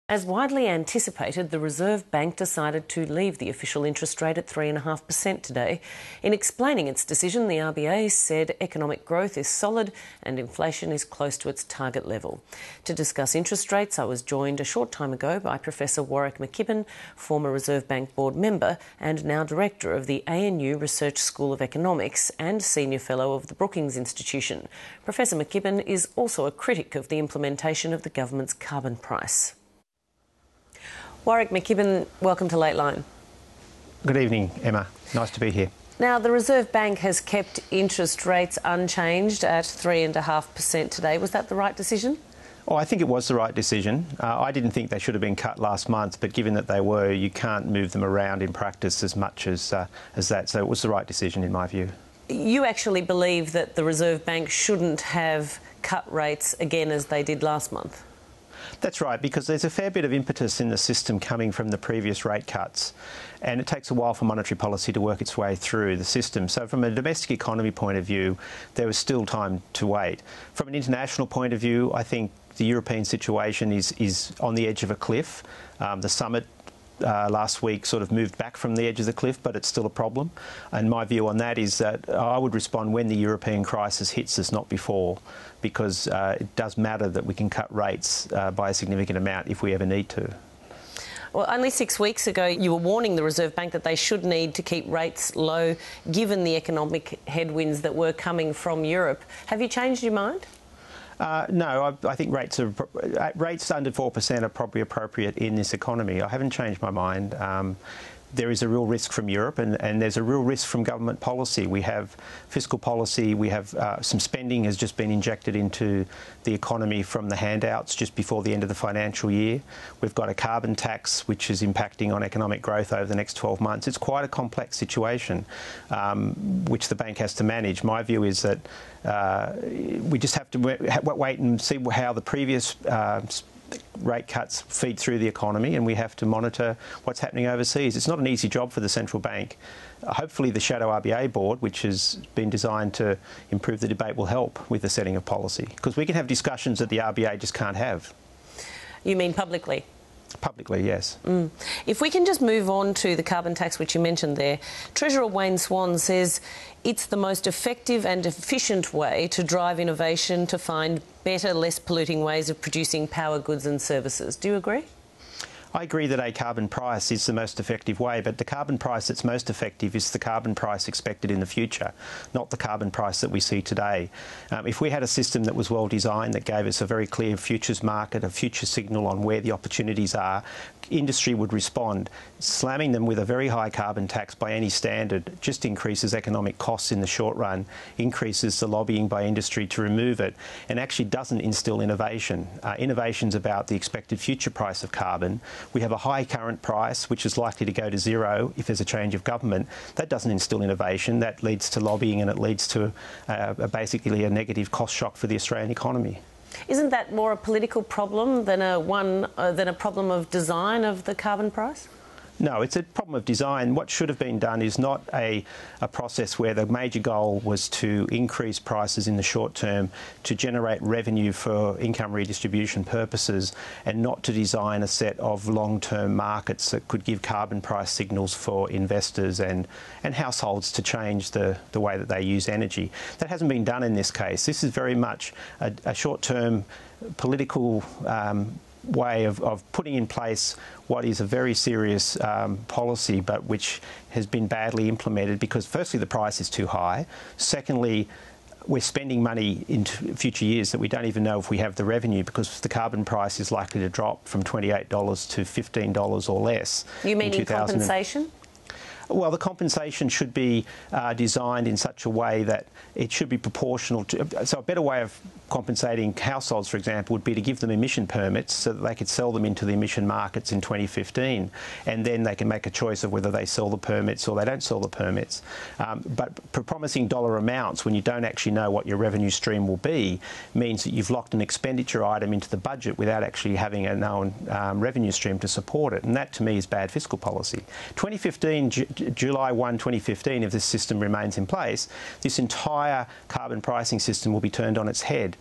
As widely anticipated, the Reserve Bank decided to leave the official interest rate at 3.5% today. In explaining its decision, the RBA said economic growth is solid and inflation is close to its target level. To discuss interest rates, I was joined a short time ago by Professor Warwick McKibbin, former Reserve Bank board member and now director of the ANU Research School of Economics and senior fellow of the Brookings Institution. Professor McKibbin is also a critic of the implementation of the government's carbon price. Warwick McKibbin, welcome to Late Line. Good evening, Emma. Nice to be here. Now, the Reserve Bank has kept interest rates unchanged at 3.5% today. Was that the right decision? Oh, I think it was the right decision. I didn't think they should have been cut last month, but given that they were, you can't move them around in practice as much as that. So it was the right decision in my view. You actually believe that the Reserve Bank shouldn't have cut rates again as they did last month? That's right, because there's a fair bit of impetus in the system coming from the previous rate cuts, and it takes a while for monetary policy to work its way through the system. So from a domestic economy point of view, there was still time to wait. From an international point of view, I think the European situation is on the edge of a cliff. The summit last week sort of moved back from the edge of the cliff, but it's still a problem. And my view on that is that I would respond when the European crisis hits us, not before, because it does matter that we can cut rates by a significant amount if we ever need to. Well, only 6 weeks ago you were warning the Reserve Bank that they should need to keep rates low given the economic headwinds that were coming from Europe. Have you changed your mind? No, I think rates under 4% are probably appropriate in this economy. I haven't changed my mind. There is a real risk from Europe and there's a real risk from government policy. We have fiscal policy, we have some spending has just been injected into the economy from the handouts just before the end of the financial year. We've got a carbon tax which is impacting on economic growth over the next 12 months. It's quite a complex situation which the bank has to manage. My view is that we just have to wait and see how the previous rate cuts feed through the economy, and we have to monitor what's happening overseas. It's not an easy job for the central bank. Hopefully the shadow RBA board, which has been designed to improve the debate, will help with the setting of policy, because we can have discussions that the RBA just can't have. You mean publicly? Publicly, yes. If we can just move on to the carbon tax, which you mentioned there, Treasurer Wayne Swan says it's the most effective and efficient way to drive innovation to find better, less polluting ways of producing power, goods and services. Do you agree? I agree that a carbon price is the most effective way, but the carbon price that's most effective is the carbon price expected in the future, not the carbon price that we see today. If we had a system that was well designed, that gave us a very clear futures market, a future signal on where the opportunities are, industry would respond. Slamming them with a very high carbon tax by any standard just increases economic costs in the short run, increases the lobbying by industry to remove it, and actually doesn't instill innovation. Innovation's about the expected future price of carbon. We have a high current price, which is likely to go to zero if there's a change of government. That doesn't instill innovation. That leads to lobbying and it leads to basically a negative cost shock for the Australian economy. Isn't that more a political problem than a problem of design of the carbon price? No, it's a problem of design. What should have been done is not a process where the major goal was to increase prices in the short term to generate revenue for income redistribution purposes, and not to design a set of long-term markets that could give carbon price signals for investors and households to change the way that they use energy. That hasn't been done in this case. This is very much a short-term political way of putting in place what is a very serious policy, but which has been badly implemented because, firstly, the price is too high. Secondly, we're spending money into future years that we don't even know if we have the revenue, because the carbon price is likely to drop from $28 to $15 or less. You mean in compensation? Well, the compensation should be designed in such a way that it should be proportional to... So a better way of compensating households, for example, would be to give them emission permits so that they could sell them into the emission markets in 2015, and then they can make a choice of whether they sell the permits or they don't sell the permits. But promising dollar amounts when you don't actually know what your revenue stream will be means that you've locked an expenditure item into the budget without actually having a known revenue stream to support it, and that to me is bad fiscal policy. 2015 July 1, 2015, if this system remains in place, this entire carbon pricing system will be turned on its head.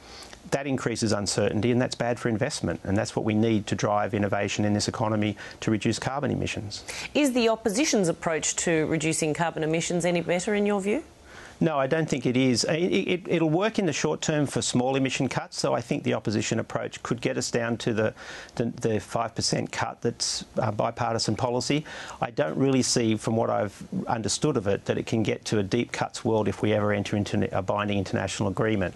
That increases uncertainty, and that's bad for investment, and that's what we need to drive innovation in this economy to reduce carbon emissions. Is the opposition's approach to reducing carbon emissions any better in your view? No, I don't think it is. It'll work in the short term for small emission cuts, so I think the opposition approach could get us down to the 5% cut that's bipartisan policy. I don't really see, from what I've understood of it, that it can get to a deep cuts world if we ever enter into a binding international agreement.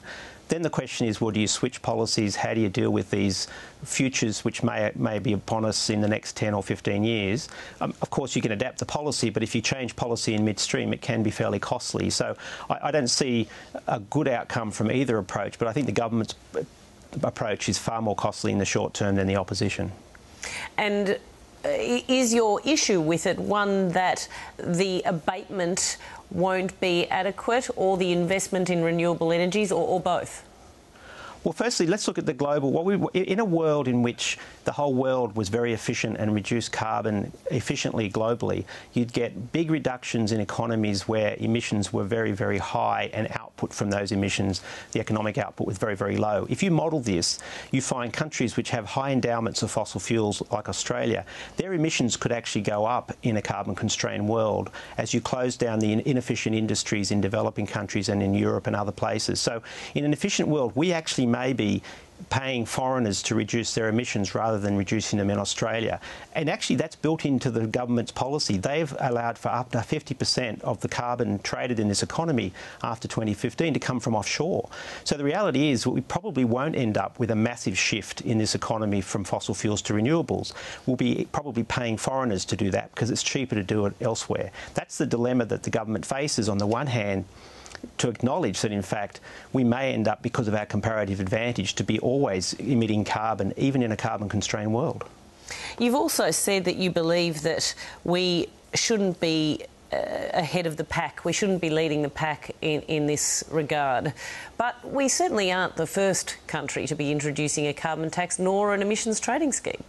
Then the question is, well, do you switch policies? How do you deal with these futures which may be upon us in the next 10 or 15 years? Of course, you can adapt the policy, but if you change policy in midstream, it can be fairly costly. So I don't see a good outcome from either approach, but I think the government's approach is far more costly in the short term than the opposition. And is your issue with it one that the abatement won't be adequate, or the investment in renewable energies, or both? Well, firstly, let's look at the global. In a world in which the whole world was very efficient and reduced carbon efficiently globally, you'd get big reductions in economies where emissions were very, very high and output from those emissions, the economic output, was very, very low. If you model this, you find countries which have high endowments of fossil fuels, like Australia, their emissions could actually go up in a carbon-constrained world as you close down the inefficient industries in developing countries and in Europe and other places. So in an efficient world, we actually may be paying foreigners to reduce their emissions rather than reducing them in Australia. And actually that's built into the government's policy. They've allowed for up to 50% of the carbon traded in this economy after 2015 to come from offshore. So the reality is we probably won't end up with a massive shift in this economy from fossil fuels to renewables. We'll be probably paying foreigners to do that because it's cheaper to do it elsewhere. That's the dilemma that the government faces. On the one hand, to acknowledge that, in fact, we may end up, because of our comparative advantage, to be always emitting carbon, even in a carbon-constrained world. You've also said that you believe that we shouldn't be ahead of the pack. We shouldn't be leading the pack in this regard. But we certainly aren't the first country to be introducing a carbon tax nor an emissions trading scheme.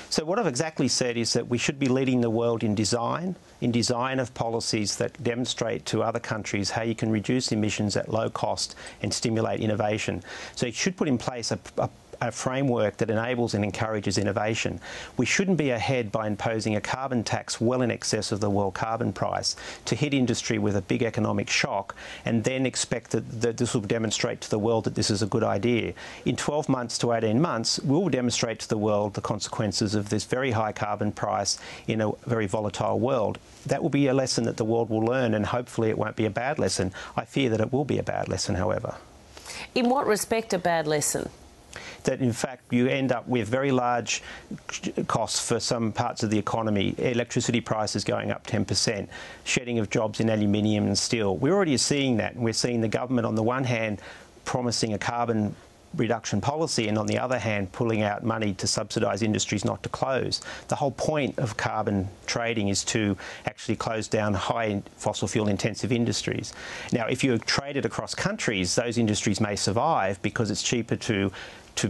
So what I've exactly said is that we should be leading the world in design of policies that demonstrate to other countries how you can reduce emissions at low cost and stimulate innovation. So you should put in place a framework that enables and encourages innovation. We shouldn't be ahead by imposing a carbon tax well in excess of the world carbon price to hit industry with a big economic shock and then expect that this will demonstrate to the world that this is a good idea. In 12 months to 18 months, we'll demonstrate to the world the consequences of this very high carbon price in a very volatile world. That will be a lesson that the world will learn, and hopefully it won't be a bad lesson. I fear that it will be a bad lesson, however. In what respect a bad lesson? That in fact you end up with very large costs for some parts of the economy, electricity prices going up 10%, shedding of jobs in aluminium and steel. We're already seeing that, and we're seeing the government on the one hand promising a carbon reduction policy and on the other hand pulling out money to subsidise industries not to close. The whole point of carbon trading is to actually close down high fossil fuel intensive industries. Now, if you trade it across countries, those industries may survive because it's cheaper to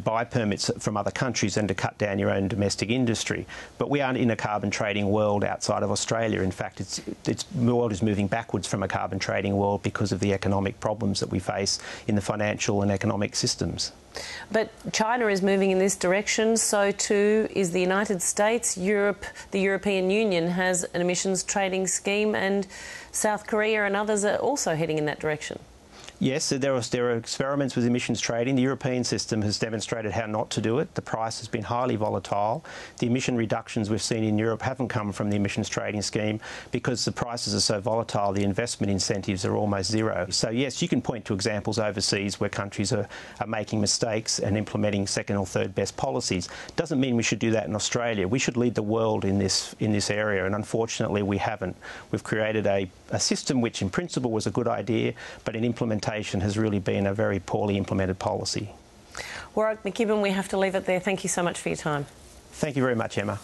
buy permits from other countries and to cut down your own domestic industry. But we aren't in a carbon trading world outside of Australia. In fact, the world is moving backwards from a carbon trading world because of the economic problems that we face in the financial and economic systems. But China is moving in this direction, so too is the United States. Europe, the European Union has an emissions trading scheme, and South Korea and others are also heading in that direction. Yes, there are experiments with emissions trading. The European system has demonstrated how not to do it. The price has been highly volatile. The emission reductions we've seen in Europe haven't come from the emissions trading scheme because the prices are so volatile, the investment incentives are almost zero. So yes, you can point to examples overseas where countries are making mistakes and implementing second or third best policies. Doesn't mean we should do that in Australia. We should lead the world in this area, and unfortunately we haven't. We've created a system which in principle was a good idea, but in implementation has really been a very poorly implemented policy. Warwick McKibbin, we have to leave it there. Thank you so much for your time. Thank you very much, Emma.